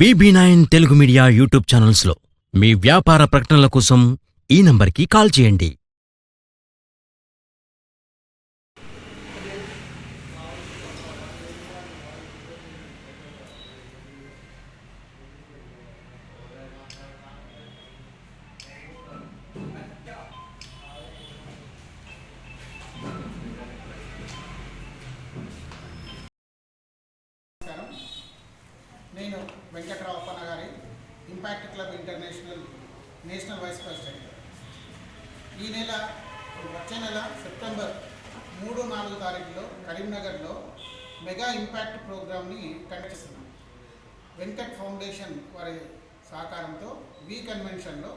BB9 Telugu media YouTube ఛానల్స్లో మీ వ్యాపార ప్రకటనల కోసం ఈ నంబర్కి కాల్ చేయండి. నేను వెంకట్రావు అప్పన్న గారి impact club international national vice president. ఈ నెల వచ్చే నెల సెప్టెంబర్ 3-4 తారీఖులో కరీంనగర్లో మెగా ఇంపాక్ట్ ప్రోగ్రామ్ని కండక్ట్ చేస్తున్నాం. వెంకట్ ఫౌండేషన్ వారి సహకారంతో వి కన్వెన్షన్లో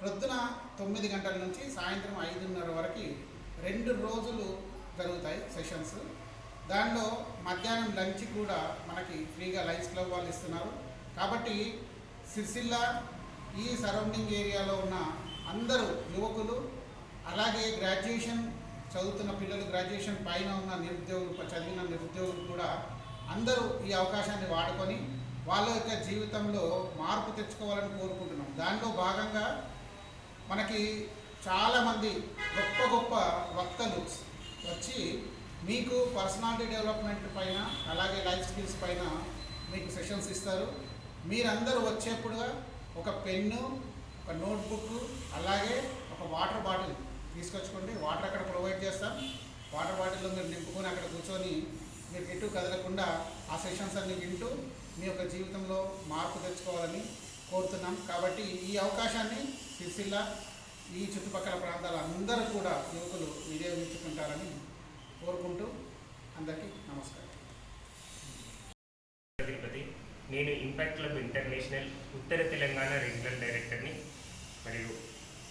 ప్రొద్దున 9 గంటల నుంచి సాయంత్రం 5:30 వరకు 2 రోజులు జరుగుతాయి సెషన్స్. దానిలో మధ్యాహ్నం లంచ్ కూడా మనకి ఫ్రీగా లయన్స్ క్లబ్ వాళ్ళు ఇస్తున్నారు. కాబట్టి సిరిసిల్ల ఈ సరౌండింగ్ ఏరియాలో ఉన్న అందరూ యువకులు, అలాగే గ్రాడ్యుయేషన్ చదువుతున్న పిల్లలు, గ్రాడ్యుయేషన్ పైన ఉన్న నిరుద్యోగులు, చదివిన నిరుద్యోగులు కూడా అందరూ ఈ అవకాశాన్ని వాడుకొని వాళ్ళ యొక్క జీవితంలో మార్పు తెచ్చుకోవాలని కోరుకుంటున్నాం. దానిలో భాగంగా మనకి చాలామంది గొప్ప గొప్ప వక్తలు వచ్చి మీకు పర్సనాలిటీ డెవలప్మెంట్ పైన, అలాగే లైఫ్ స్కిల్స్ పైన మీకు సెషన్స్ ఇస్తారు. మీరందరూ వచ్చేప్పుడుగా ఒక పెన్ను, ఒక నోట్బుక్, అలాగే ఒక వాటర్ బాటిల్ తీసుకొచ్చుకోండి. వాటర్ అక్కడ ప్రొవైడ్ చేస్తాం. వాటర్ బాటిల్లో మీరు నింపుకొని అక్కడ కూర్చొని మీరు ఎటు కదలకుండా ఆ సెషన్స్ అన్ని వింటూ మీ యొక్క జీవితంలో మార్పు తెచ్చుకోవాలని కోరుతున్నాం. కాబట్టి ఈ అవకాశాన్ని సిరిసిల్ల ఈ చుట్టుపక్కల ప్రాంతాల అందరూ కూడా యువకులు వినియోగించుకుంటారని కోరుకుంటూ అందరికీ నమస్కారం. నేను ఇంపాక్ట్ క్లబ్ ఇంటర్నేషనల్ ఉత్తర తెలంగాణ రీజనల్ డైరెక్టర్ని మరియు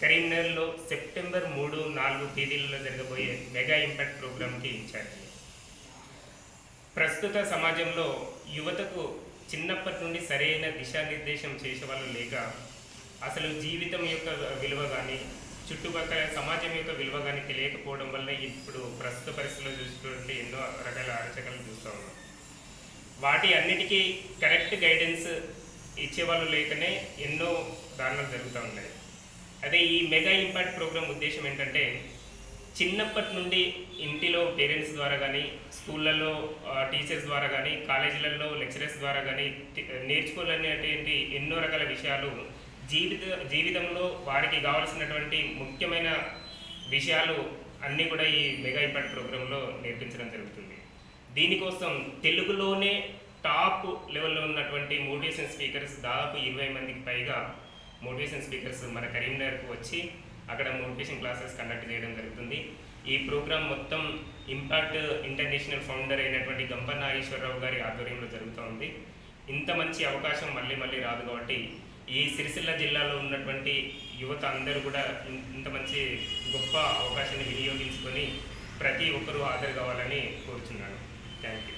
కరీంనగర్లో సెప్టెంబర్ 3-4 తేదీలలో జరగబోయే మెగా ఇంపాక్ట్ ప్రోగ్రామ్కి ఇన్ఛార్జ్. ప్రస్తుత సమాజంలో యువతకు చిన్నప్పటి నుండి సరైన దిశానిర్దేశం చేసేవాళ్ళు లేక అసలు జీవితం యొక్క విలువ కానీ, చుట్టుపక్కల సమాజం యొక్క విలువ కానీ తెలియకపోవడం వల్ల ఇప్పుడు ప్రస్తుత పరిస్థితుల్లో చూసినటువంటి ఎన్నో రకాల అరచకాలు చూస్తూ ఉన్నాం. వాటి అన్నిటికీ కరెక్ట్ గైడెన్స్ ఇచ్చేవాళ్ళు లేకనే ఎన్నో దారుణాలు జరుగుతూ ఉన్నాయి. అదే ఈ మెగా ఇంపాక్ట్ ప్రోగ్రామ్ ఉద్దేశం ఏంటంటే, చిన్నప్పటి నుండి ఇంటిలో పేరెంట్స్ ద్వారా కానీ, స్కూళ్ళల్లో టీచర్స్ ద్వారా కానీ, కాలేజీలలో లెక్చరర్స్ ద్వారా కానీ నేర్చుకోవాలనేటువంటి ఎన్నో రకాల విషయాలు జీవితంలో వారికి కావాల్సినటువంటి ముఖ్యమైన విషయాలు అన్నీ కూడా ఈ మెగా ఇంపాక్ట్ ప్రోగ్రాంలో నేర్పించడం జరుగుతుంది. దీనికోసం తెలుగులోనే టాప్ లెవెల్లో ఉన్నటువంటి మోటివేషన్ స్పీకర్స్ దాదాపు 20 మందికి పైగా మోటివేషన్ స్పీకర్స్ మన కరీంనగర్కు వచ్చి అక్కడ మోటివేషన్ క్లాసెస్ కండక్ట్ చేయడం జరుగుతుంది. ఈ ప్రోగ్రాం మొత్తం ఇంపాక్ట్ ఇంటర్నేషనల్ ఫౌండర్ అయినటువంటి గంప నాగేశ్వరరావు గారి ఆధ్వర్యంలో జరుగుతూ ఉంది. ఇంత మంచి అవకాశం మళ్ళీ రాదు. కాబట్టి ఈ సిరిసిల్ల జిల్లాలో ఉన్నటువంటి యువత అందరూ కూడా ఇంత మంచి గొప్ప అవకాశాన్ని వినియోగించుకొని ప్రతి ఒక్కరూ హాజరు కావాలని కోరుచున్నాను. Thank you.